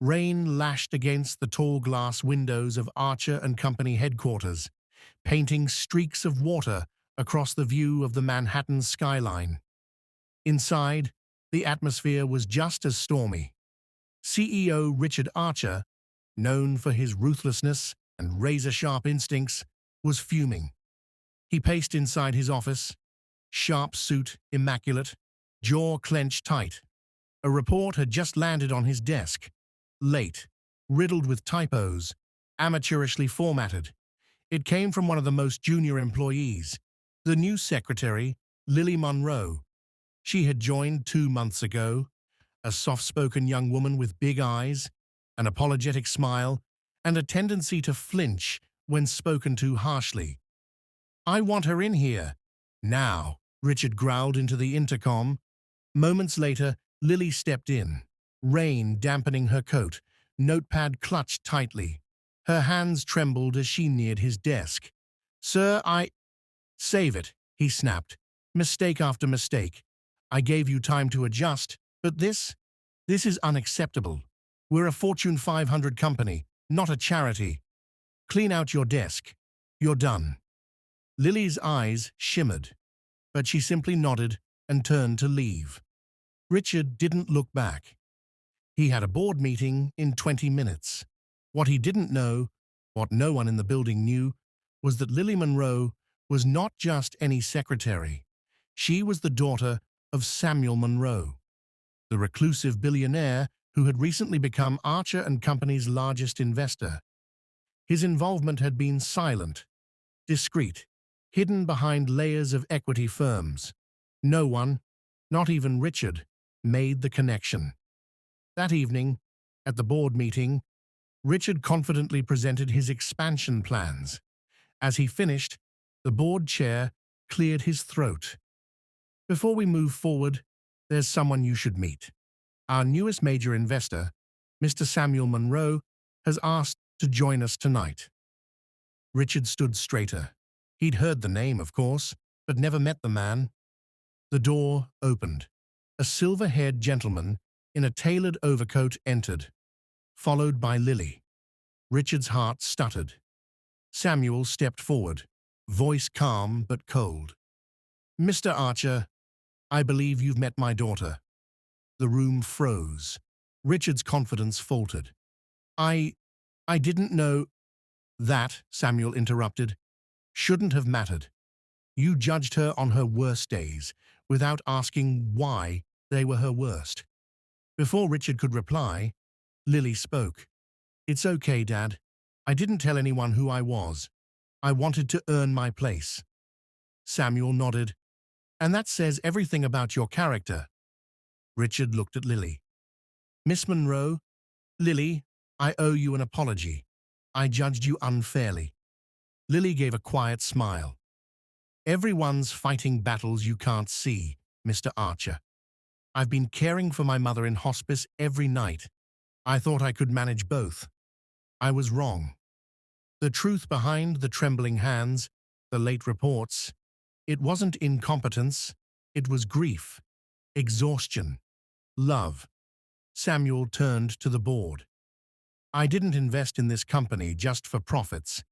Rain lashed against the tall glass windows of Archer and Company headquarters, painting streaks of water across the view of the Manhattan skyline. Inside, the atmosphere was just as stormy. CEO Richard Archer, known for his ruthlessness and razor-sharp instincts, was fuming. He paced inside his office, sharp suit immaculate, jaw clenched tight. A report had just landed on his desk, late, riddled with typos, amateurishly formatted. It came from one of the most junior employees, the new secretary, Lily Monroe. She had joined 2 months ago, a soft-spoken young woman with big eyes, an apologetic smile, and a tendency to flinch when spoken to harshly. "I want her in here. Now," Richard growled into the intercom. Moments later, Lily stepped in, rain dampening her coat, notepad clutched tightly. Her hands trembled as she neared his desk. "Sir, Save it," he snapped. "Mistake after mistake. I gave you time to adjust, but this is unacceptable. We're a Fortune 500 company, not a charity. Clean out your desk. You're done." Lily's eyes shimmered, but she simply nodded and turned to leave. Richard didn't look back. He had a board meeting in 20 minutes. What he didn't know, what no one in the building knew, was that Lily Monroe was not just any secretary. She was the daughter of Samuel Monroe, the reclusive billionaire who had recently become Archer and Company's largest investor. His involvement had been silent, discreet, hidden behind layers of equity firms. No one, not even Richard, made the connection. That evening, at the board meeting, Richard confidently presented his expansion plans. As he finished, the board chair cleared his throat. "Before we move forward, there's someone you should meet. Our newest major investor, Mr. Samuel Monroe, has asked to join us tonight." Richard stood straighter. He'd heard the name, of course, but never met the man. The door opened. A silver-haired gentleman in a tailored overcoat entered, followed by Lily. Richard's heart stuttered. Samuel stepped forward, voice calm but cold. "Mr. Archer, I believe you've met my daughter." The room froze. Richard's confidence faltered. I didn't know." "That," Samuel interrupted, "shouldn't have mattered. You judged her on her worst days, without asking why they were her worst." Before Richard could reply, Lily spoke. "It's okay, Dad. I didn't tell anyone who I was. I wanted to earn my place." Samuel nodded. "And that says everything about your character." Richard looked at Lily. "Miss Monroe, Lily, I owe you an apology. I judged you unfairly." Lily gave a quiet smile. "Everyone's fighting battles you can't see, Mr. Archer. I've been caring for my mother in hospice every night. I thought I could manage both. I was wrong." The truth behind the trembling hands, the late reports, it wasn't incompetence, it was grief, exhaustion, love. Samuel turned to the board. "I didn't invest in this company just for profits.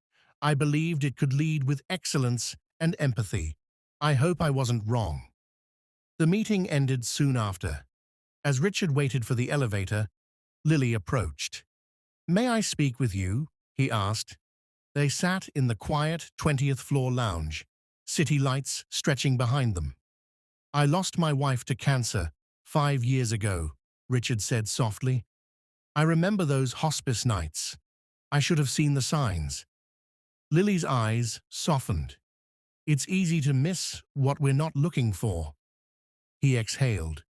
I believed it could lead with excellence and empathy. I hope I wasn't wrong." The meeting ended soon after. As Richard waited for the elevator, Lily approached. "May I speak with you?" he asked. They sat in the quiet 20th floor lounge, city lights stretching behind them. "I lost my wife to cancer 5 years ago," Richard said softly. "I remember those hospice nights. I should have seen the signs." Lily's eyes softened. "It's easy to miss what we're not looking for." He exhaled.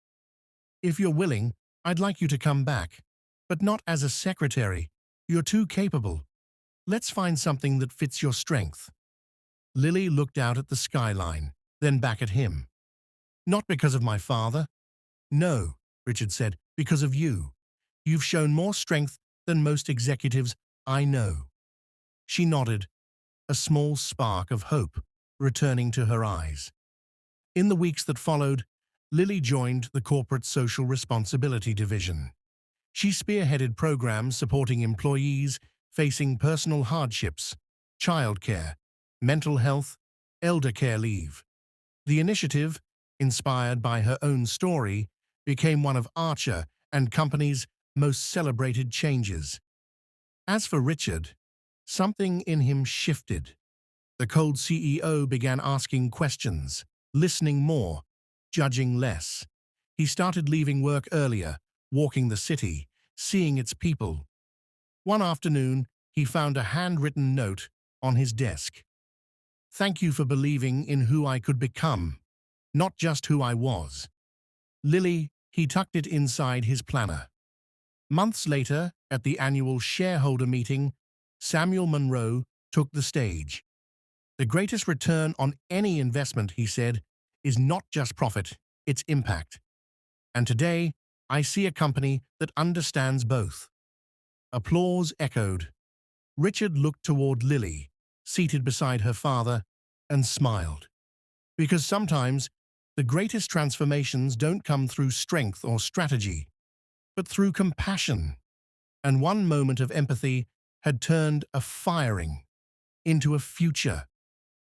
"If you're willing, I'd like you to come back, but not as a secretary. You're too capable. Let's find something that fits your strength." Lily looked out at the skyline, then back at him. "Not because of my father." "No," Richard said, "because of you. You've shown more strength than most executives I know." She nodded, a small spark of hope returning to her eyes. In the weeks that followed, Lily joined the corporate social responsibility division. She spearheaded programs supporting employees facing personal hardships, childcare, mental health, elder care leave. The initiative, inspired by her own story, became one of Archer and Company's most celebrated changes. As for Richard, something in him shifted. The cold CEO began asking questions, listening more, judging less. He started leaving work earlier, walking the city, seeing its people. One afternoon, he found a handwritten note on his desk. "Thank you for believing in who I could become, not just who I was." Lily, he tucked it inside his planner. Months later, at the annual shareholder meeting, Samuel Monroe took the stage. "The greatest return on any investment," he said, "is not just profit, it's impact. And today, I see a company that understands both." Applause echoed. Richard looked toward Lily, seated beside her father, and smiled. Because sometimes, the greatest transformations don't come through strength or strategy, but through compassion. And one moment of empathy had turned a firing into a future.